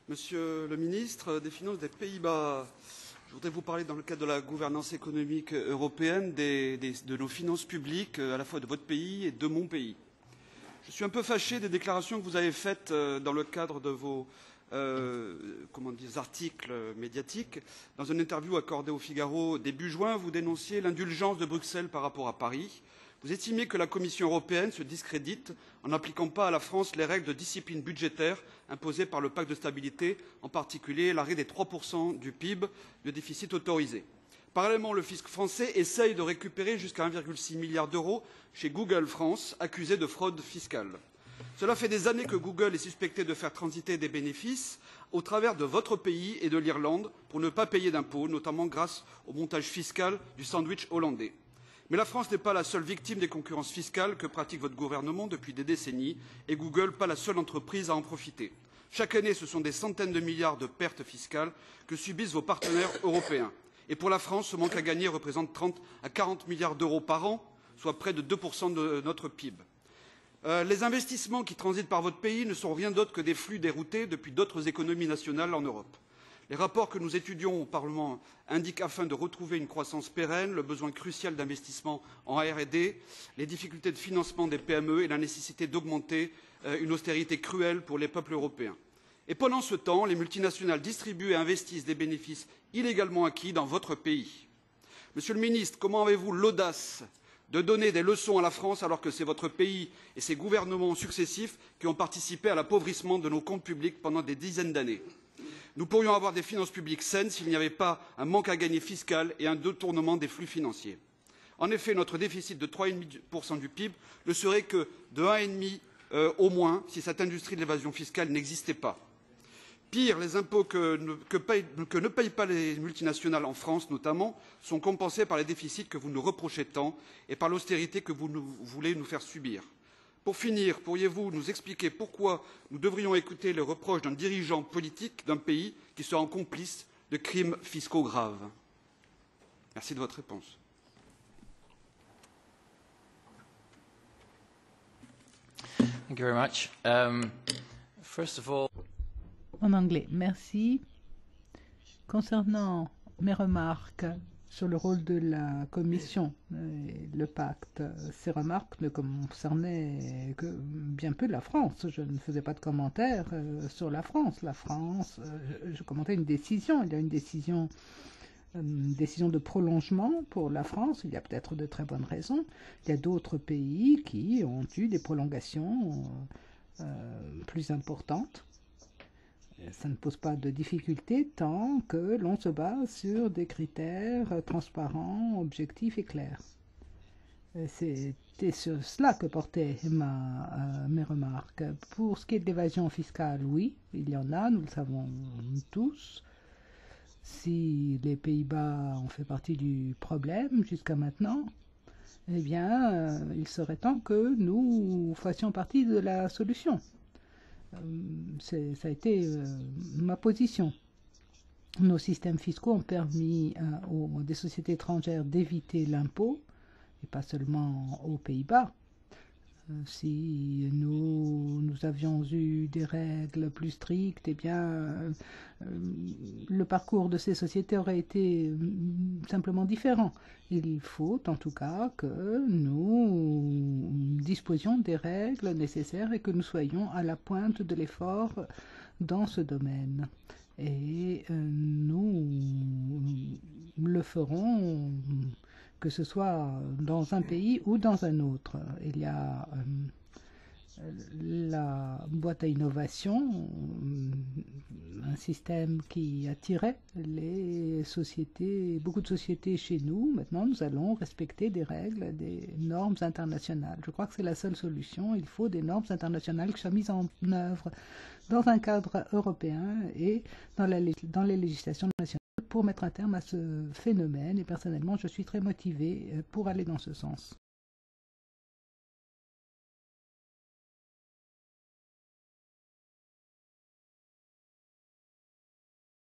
Monsieur le ministre des Finances des Pays-Bas, je voudrais vous parler dans le cadre de la gouvernance économique européenne de nos finances publiques, à la fois de votre pays et de mon pays. Je suis un peu fâché des déclarations que vous avez faites dans le cadre de vos articles médiatiques. Dans une interview accordée au Figaro début juin, vous dénonciez l'indulgence de Bruxelles par rapport à Paris. Vous estimiez que la Commission européenne se discrédite en n'appliquant pas à la France les règles de discipline budgétaire imposées par le pacte de stabilité, en particulier l'arrêt des 3% du PIB de déficit autorisé. Parallèlement, le fisc français essaye de récupérer jusqu'à 1,6 milliard d'euros chez Google France, accusé de fraude fiscale. Cela fait des années que Google est suspecté de faire transiter des bénéfices au travers de votre pays et de l'Irlande pour ne pas payer d'impôts, notamment grâce au montage fiscal du sandwich hollandais. Mais la France n'est pas la seule victime des concurrences fiscales que pratique votre gouvernement depuis des décennies, et Google pas la seule entreprise à en profiter. Chaque année, ce sont des centaines de milliards de pertes fiscales que subissent vos partenaires européens. Et pour la France, ce manque à gagner représente 30 à 40 milliards d'euros par an, soit près de 2% de notre PIB. Les investissements qui transitent par votre pays ne sont rien d'autre que des flux déroutés depuis d'autres économies nationales en Europe. Les rapports que nous étudions au Parlement indiquent, afin de retrouver une croissance pérenne, le besoin crucial d'investissement en R&D, les difficultés de financement des PME et la nécessité d'augmenter une austérité cruelle pour les peuples européens. Et pendant ce temps, les multinationales distribuent et investissent des bénéfices illégalement acquis dans votre pays. Monsieur le ministre, comment avez-vous l'audace de donner des leçons à la France alors que c'est votre pays et ses gouvernements successifs qui ont participé à l'appauvrissement de nos comptes publics pendant des dizaines d'années? Nous pourrions avoir des finances publiques saines s'il n'y avait pas un manque à gagner fiscal et un détournement des flux financiers. En effet, notre déficit de 3,5% du PIB ne serait que de 1,5 au moins si cette industrie de l'évasion fiscale n'existait pas. Pire, les impôts que ne payent pas les multinationales en France notamment sont compensés par les déficits que vous nous reprochez tant et par l'austérité que vous voulez nous faire subir. Pour finir, pourriez-vous nous expliquer pourquoi nous devrions écouter les reproches d'un dirigeant politique d'un pays qui sera complice de crimes fiscaux graves? Merci de votre réponse. Thank you very much. First of all, En anglais, merci. Concernant mes remarques sur le rôle de la Commission et le pacte, ces remarques ne concernaient que bien peu la France. Je ne faisais pas de commentaires sur la France. La France, je commentais une décision. Il y a une décision de prolongement pour la France. Il y a peut-être de très bonnes raisons. Il y a d'autres pays qui ont eu des prolongations plus importantes. Ça ne pose pas de difficulté tant que l'on se base sur des critères transparents, objectifs et clairs. C'était sur cela que portaient mes remarques. Pour ce qui est de l'évasion fiscale, oui, il y en a, nous le savons tous. Si les Pays-Bas ont fait partie du problème jusqu'à maintenant, eh bien, il serait temps que nous fassions partie de la solution. Ça a été ma position. Nos systèmes fiscaux ont permis aux des sociétés étrangères d'éviter l'impôt, et pas seulement aux Pays-Bas. Si nous avions eu des règles plus strictes, eh bien, le parcours de ces sociétés aurait été simplement différent. Il faut en tout cas que nous disposions des règles nécessaires et que nous soyons à la pointe de l'effort dans ce domaine. Et nous le ferons, que ce soit dans un pays ou dans un autre. Il y a la boîte à innovation, un système qui attirait les sociétés, beaucoup de sociétés chez nous. Maintenant, nous allons respecter des règles, des normes internationales. Je crois que c'est la seule solution. Il faut des normes internationales qui soient mises en œuvre dans un cadre européen et dans les législations nationales pour mettre un terme à ce phénomène. Et personnellement, je suis très motivée pour aller dans ce sens.